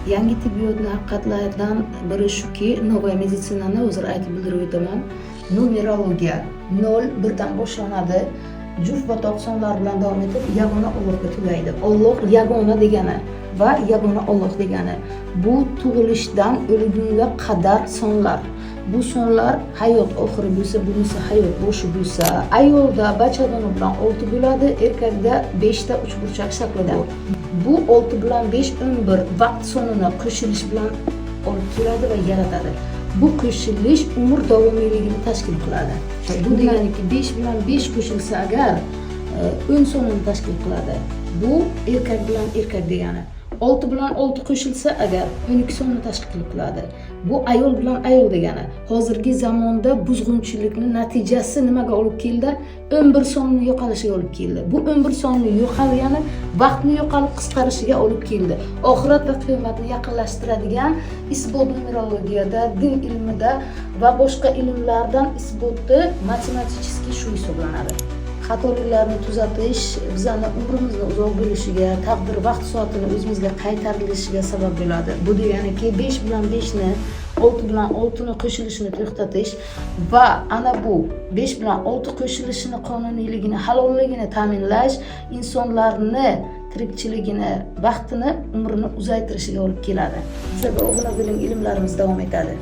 Yangi tibbiyotning haqiqatlaridan biri shuki, Novaya meditsinani hozir aytib bildirib o'taman. Numerologiya 0 dan boshlanadi. Juft va to'qsonlar bilan davom etib, yagona Allohga tugaydi. Alloh yagona degani va yagona Alloh degani. Bu tug'ilishdan o'lgunga qadar sonlar. Bu sonlar hayot oxiri bo'lsa, bunisi hayot boshi bo'lsa, ayolda bachadoni bilan 6 bo'ladi, erkakda 5 ta uchburchak shaklida. Bu 6 bilan 5 11 vaqt sonini qo'shilish bilan olib keladi va yaratadi. Bu qo'shilish umr davomiyligini tashkil qiladi. Bu deganiki 5 bilan 5 qo'shilsa agar 10 sonini tashkil qiladi. Bu erkak bilan erkak degani. 6 bilan 6 qo'shilsa agar 12 sonni tashkil qiladi. Bu ayol bilan ayol degani. Hozirgi zamonda buzg'unchilikning natijasi nimaga olib keldi? 11 sonning yo'qolishiga olib keldi. Bu 11 sonning yo'qolgani vaqtni yo'qolib qisqarishiga olib keldi. Oxirat va qiyomatni yaqinlashtiradigan isbot numerologiyada, din ilmida va boshqa ilmlardan isboti matematически shu hisoblanadi. Xatoliklarni tuzatish bizani umrimizni uzoq bo'lishiga, taqdir vaqt soatini o'zimizga qaytarilishiga sabab bo'ladi. Bu deganiki 5 bilan 5 ni 6 bilan 6 ni qo'shilishini to'xtatish va ana bu 5 bilan 6 qo'shilishini qonuniyligini, halolligini ta'minlash insonlarni tirikchiligini, vaqtini, umrini uzaytirishiga olib keladi. Sizga obuna bo'ling, ilmlarimiz davom etadi.